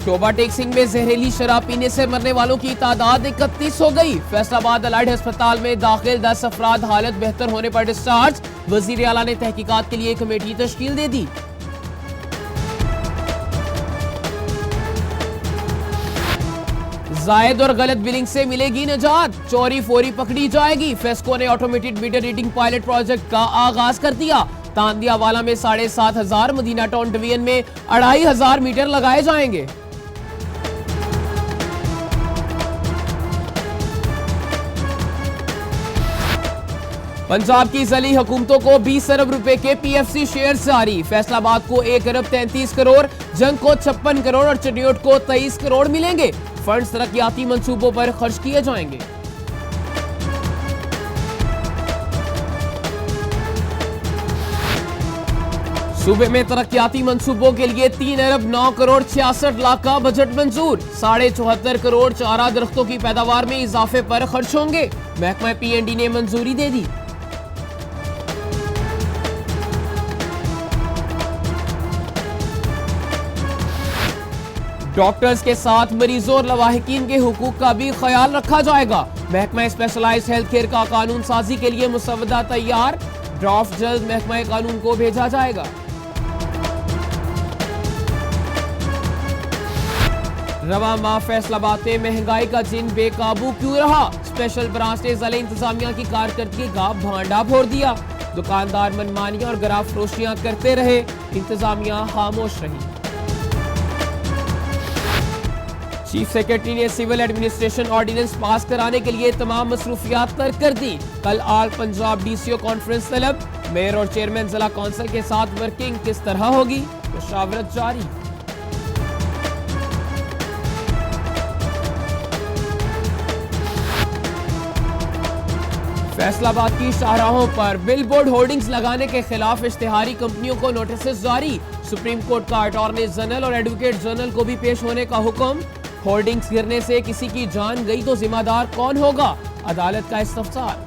Overtaking में जहरीली शराब पीने से मरने वालों की तादाद 31 हो गई। फैसलाबाद अलाइड अस्पताल में दाखिल 10 अफराद हालत बेहतर होने पर डिस्चार्ज। वजीर आला ने तहकीकात के लिए कमेटी तश्कील दे दी। जायद और गलत बिलिंग से मिलेगी निजात, चोरी फोरी पकड़ी जाएगी। फेस्को ने automated meter reading pilot project का आगाज कर दिया। तांदियावाला में 7,500, मदीना टाउन डिवीजन में 2,500 मीटर लगाए जाएंगे। पंजाब की जली हुकूमतों को 20 अरब रुपए के पीएफसी शेयर जारी। फैसलाबाद को 1 अरब 33 करोड़, जंग को 56 करोड़ और चनियोट को 23 करोड़ मिलेंगे। फंड्स तरक्याती मंसूबों पर खर्च किए जाएंगे। सूबे में तरक्याती मंसूबों के लिए 3 अरब 9 करोड़ 66 लाख का बजट मंजूर। 74.5 करोड़ चारा दरख्तों की पैदावार में इजाफे पर खर्च होंगे। महकमा पीएनडी ने मंजूरी दे दी। डॉक्टर्स के साथ मरीजों और लवाहिकीन के हुकूक का भी ख्याल रखा जाएगा। महकमा स्पेशलाइज्ड हेल्थ केयर का कानून साजी के लिए मुसवदा तैयार। ड्राफ्ट जल्द महकमा कानून को भेजा जाएगा। रवा माह फैसलाबाद में महंगाई का जिन बेकाबू क्यों रहा? स्पेशल ब्रांच ने जिले इंतजामिया की कारकर्दगी का भांडा फोड़ दिया। दुकानदार मनमानियां और गरा फरोशियां करते रहे, इंतजामिया खामोश रही। चीफ सेक्रेटरी ने सिविल एडमिनिस्ट्रेशन ऑर्डिनेंस पास कराने के लिए तमाम मसरूफियात तर्क कर दी। कल आल पंजाब डीसीओ कॉन्फ्रेंस तलब। मेयर और चेयरमैन जिला कौंसिल के साथ वर्किंग किस तरह होगी, मुशावरत जारी। फैसलाबाद की शाहराहों पर बिलबोर्ड होर्डिंग्स लगाने के खिलाफ इश्तिहारी कंपनियों को नोटिस जारी। सुप्रीम कोर्ट का अटॉर्नी जनरल और एडवोकेट जनरल को भी पेश होने का हुक्म। होर्डिंग्स गिरने से किसी की जान गई तो जिम्मेदार कौन होगा? अदालत का इस्तफसार।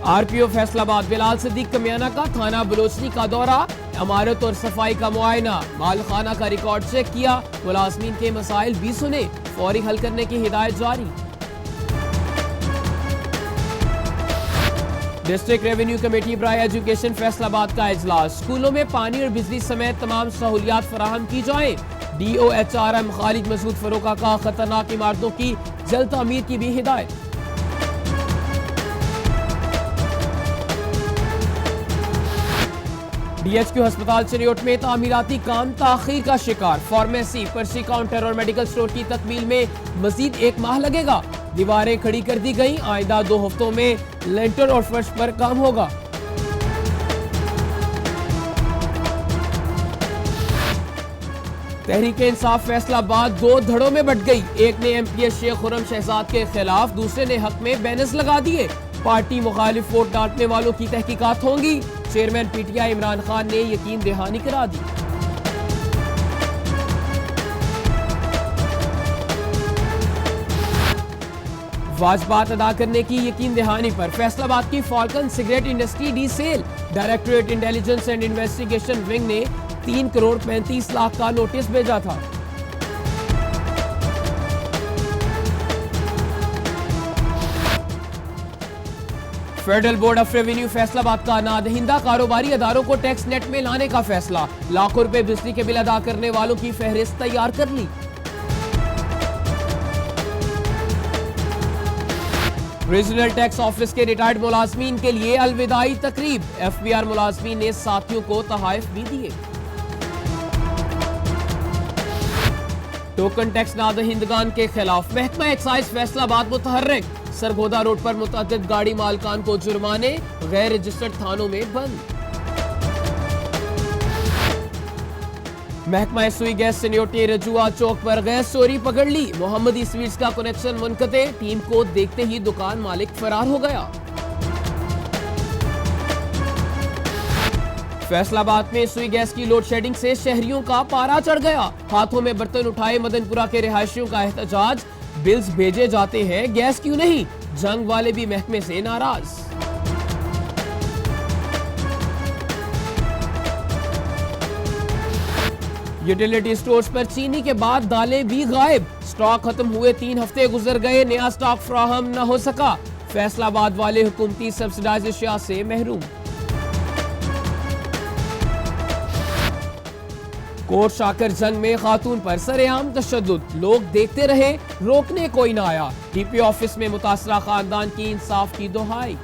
आरपीओ फैसलाबाद बिलाल सिद्दीक कमियाना का थाना बलोचनी का दौरा। इमारत और सफाई का मुआयना, मालखाना का रिकॉर्ड चेक किया। मुलाजमीन के मसाइल भी सुने, फौरी हल करने की हिदायत जारी। डिस्ट्रिक्ट रेवेन्यू कमेटी बराए एजुकेशन फैसलाबाद का इजलास। स्कूलों में पानी और बिजली समेत तमाम सहूलियात फराहम की जाए। DOHRM खालिद मसूद फरोका का खतरनाक इमारतों की जल्द तामीर की भी हिदायत। DHQ अस्पताल चनियोट में तामीराती काम ताखीर का शिकार। फार्मेसी, पर्ची काउंटर और मेडिकल स्टोर की तकमील में मजीद 1 माह लगेगा। दीवारें खड़ी कर दी गई। आइंदा 2 हफ्तों में लेंटर और फर्श पर काम होगा। तहरीक इंसाफ फैसलाबाद 2 धड़ों में बट गई। एक ने MPS शेख खुर्रम शहजाद के खिलाफ, दूसरे ने हक में बैनर्स लगा दिए। पार्टी मुखालिफ वोट डांटने वालों की तहकीकात होंगी। चेयरमैन PTI इमरान खान ने यकीन दहानी करा दी। वाजबात अदा करने की यकीन दहानी पर फैसलाबाद की Falcon cigarette industry de seal. Directorate intelligence and investigation wing ने 3 करोड़ 35 लाख का नोटिस भेजा था। Federal board of revenue Faisalabad का नादहिंदा कारोबारी अदारों को टैक्स नेट में लाने का फैसला। लाखों रुपए बिजली के बिल अदा करने वालों की फहरिस्त तैयार कर ली। रीजनल टैक्स ऑफिस के रिटायर्ड मुलाजमीन के लिए अलविदाई तकरीब। FBR मुलाजमीन ने साथियों को तोहफे भी दिए। टोकन टैक्स नादहिंदगान के खिलाफ महकमा एक्साइज फैसलाबाद मुतहर्रिक। सरगोदा रोड पर मुतअद्दिद गाड़ी मालकान को जुर्माने, गैर रजिस्टर्ड थानों में बंद। महकमा सुई गैस सिन्योटी रजुआ चौक पर गैस चोरी पकड़ ली। मोहम्मदी स्वीट्स का कनेक्शन मुनक़ते। टीम को देखते ही दुकान मालिक फरार हो गया। फैसलाबाद में सुई गैस की लोड शेडिंग से शहरियों का पारा चढ़ गया। हाथों में बर्तन उठाए मदनपुरा के रिहायशियों का एहतजाज। बिल्स भेजे जाते हैं, गैस क्यों नहीं? जंग वाले भी महकमे से नाराज। यूटिलिटी स्टोर्स पर चीनी के बाद दालें भी गायब। स्टॉक खत्म हुए 3 हफ्ते गुजर गए, नया स्टॉक फ्राहम न हो सका। फैसलाबाद वाले हुकूमती सब्सिडाइज अशिया से महरूम। कोट शाकर जंग में खातून पर सरेआम तशद्दुद, लोग देखते रहे, रोकने कोई ना आया। डीपी ऑफिस में मुतासरा खानदान की इंसाफ की दुहाई।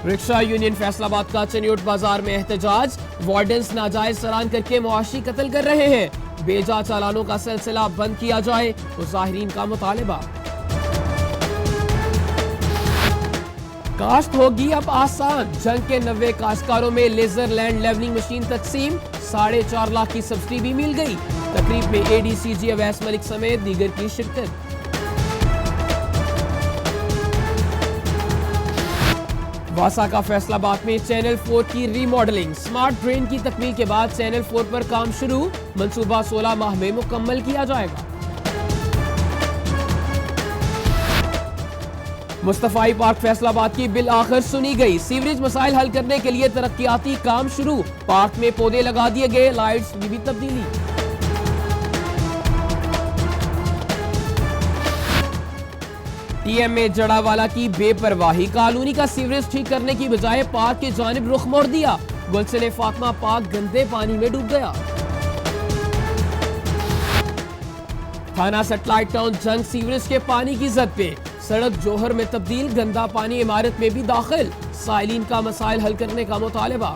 रिक्शा यूनियन फैसलाबाद का चनियोट बाजार में एहतजाज, वार्डन्स नाजायज सरान करके मुआशी कत्ल कर रहे हैं। बेजा चालानों का सिलसिला बंद किया जाए, मुजाहिरीन का मुतालबा। काश्त होगी अब आसान, जंग के 90 काश्तकारों में लेजर लैंड लेवलिंग मशीन तकसीम, 4.5 लाख की सब्सिडी भी मिल गई। तकरीब में ADCG अवैस मलिक समेत दीगर की शिरकत। वासा का फैसलाबाद में चैनल 4 की रीमॉडलिंग, स्मार्ट ड्रेन की तकमील के बाद चैनल 4 पर काम शुरू, मंसूबा 16 माह में मुकम्मल किया जाएगा। मुस्तफाई पार्क फैसलाबाद की बिल आखिर सुनी गई, सीवरेज मसाइल हल करने के लिए तरक्याती काम शुरू, पार्क में पौधे लगा दिए गए, लाइट्स में भी तब्दीली। TMA जड़ावाला की बेपरवाही, कॉलोनी का सीवरेज ठीक करने की बजाय पार्क की जानिब रुख मोड़ दिया, गुलशन फातिमा पार्क गंदे पानी में डूब गया। थाना सैटेलाइट टाउन जंग सीवरेज के पानी की जद पे, सड़क जोहर में तब्दील, गंदा पानी इमारत में भी दाखिल, साइलिन का मसाइल हल करने का मुतालबा।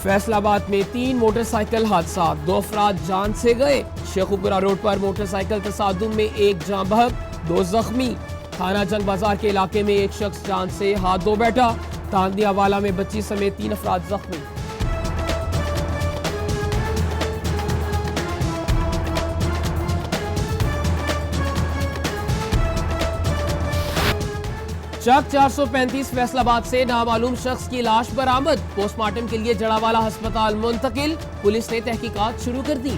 फैसलाबाद में 3 मोटरसाइकिल हादसा, 2 अफराद जान से गए। शेखुपुरा रोड पर मोटरसाइकिल तसादुम में 1 जान बहक, 2 जख्मी। थाना जंग बाजार के इलाके में 1 शख्स जान से हाथ धो बैठा, तांदियावाला में बच्ची समेत 3 अफराद जख्मी। चक 435 फैसलाबाद से नामालूम शख्स की लाश बरामद, पोस्टमार्टम के लिए जड़ावाला अस्पताल मुंतकिल, पुलिस ने तहकीकात शुरू कर दी।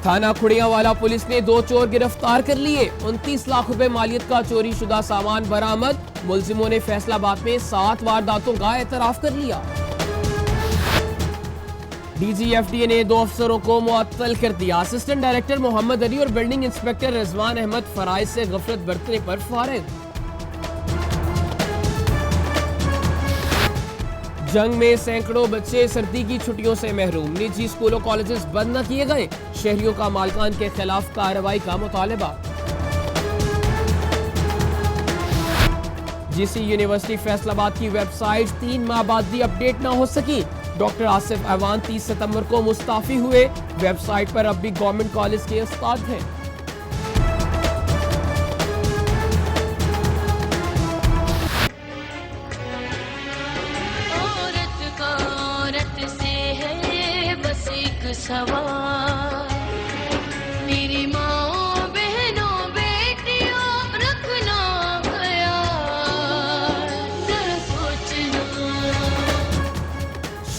थाना खुड़ियावाला पुलिस ने 2 चोर गिरफ्तार कर लिए, 29 लाख रुपए मालियत का चोरी शुदा सामान बरामद, मुलजिमों ने फैसलाबाद में 7 वारदातों का एतराफ कर लिया। DGFDA ने 2 अफसरों को मुअत्तल कर दिया, असिस्टेंट डायरेक्टर मोहम्मद अली और बिल्डिंग इंस्पेक्टर रिजवान अहमद फराइज से गफलत बरतने पर फारिग। जंग में सैकड़ों बच्चे सर्दी की छुट्टियों से महरूम, निजी स्कूलों कॉलेजेस बंद न किए गए, शहरियों का मालिकान के खिलाफ कार्रवाई का मुतालबा। GC यूनिवर्सिटी फैसलाबाद की वेबसाइट 3 माह बाद भी अपडेट न हो सकी, डॉक्टर आसिफ अवान 30 सितंबर को मुस्ताफी हुए, वेबसाइट पर अब भी गवर्नमेंट कॉलेज के उस्ताद हैं। औरत का औरत से है बस एक सवाल, मेरी माँ बहनों बेटियों रखना ख्याल, जरा सोचना।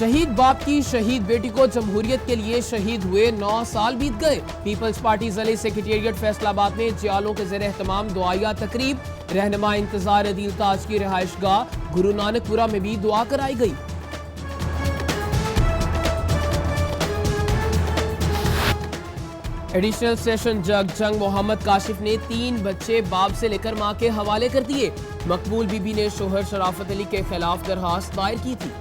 शहीद बाप की शहीद बेटी को जमहूरियत के लिए शहीद हुए 9 साल बीत गए। पीपल्स पार्टी जिले सेक्रेटेरिएट फैसलाबाद में जियालों के ज़ेर एहतमाम दुआया तकरीब, रहनुमा इंतजार अदील ताज की रिहाइशगाह गुरु नानकपुरा में भी दुआ कराई गई। एडिशनल सेशन जज जंग मोहम्मद काशिफ ने 3 बच्चे बाप से लेकर मां के हवाले कर दिए। मकबूल बीबी ने शोहर शराफत अली के खिलाफ दरखास्त दायर की थी।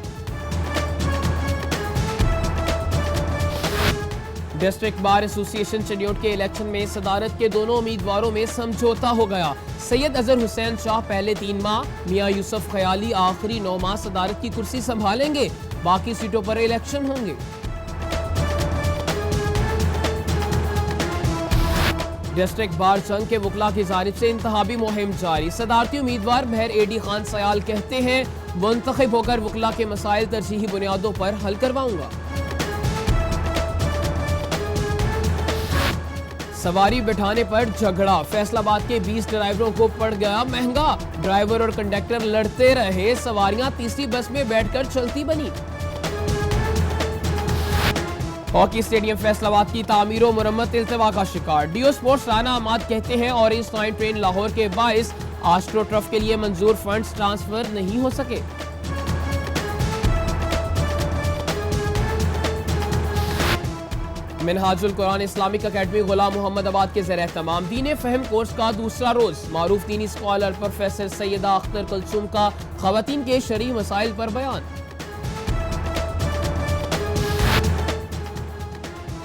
डिस्ट्रिक्ट बार एसोसिएशन चनियोट के इलेक्शन में सदारत के दोनों उम्मीदवारों में समझौता हो गया। सैयद अजहर हुसैन शाह पहले 3 माह, मियां यूसुफ खयाली आखिरी 9 माह सदारत की कुर्सी संभालेंगे, बाकी सीटों पर इलेक्शन होंगे। डिस्ट्रिक्ट बार जंग के वकला की जानिब से इंतहाबी मुहिम जारी, सदारती उम्मीदवार महर एडी खान सयाल कहते हैं मुंतखब होकर वकला के मसाइल तरजीही बुनियादों पर हल करवाऊंगा। सवारी बिठाने पर झगड़ा, फैसलाबाद के 20 ड्राइवरों को पड़ गया महंगा, ड्राइवर और कंडक्टर लड़ते रहे, सवारियां तीसरी बस में बैठकर चलती बनी। हॉकी स्टेडियम फैसलाबाद की तामीर और मुरम्मत इल्तवा का शिकार, डीओ स्पोर्ट्स राना अहमद कहते हैं ऑरेंज लाइन ट्रेन लाहौर के बाइस आस्ट्रो ट्रफ के लिए मंजूर फंड्स ट्रांसफर नहीं हो सके। मिनहाजुल कुरान इस्लामिक अकेडमी गुलाम मोहम्मद आबाद के ज़ेर एहतमाम दीन फ़हम कोर्स का दूसरा रोज मारूफ दीनी स्कॉलर प्रोफेसर सैयदा अख्तर कुलसुम का ख़वातीन के शरई मसाइल पर बयान।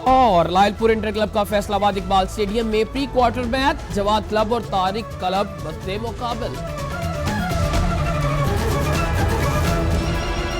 और लायलपुर इंटर क्लब का फैसलाबाद इकबाल स्टेडियम में pre quarter match Jawad club और तारिक क्लब बदले मुकाबल।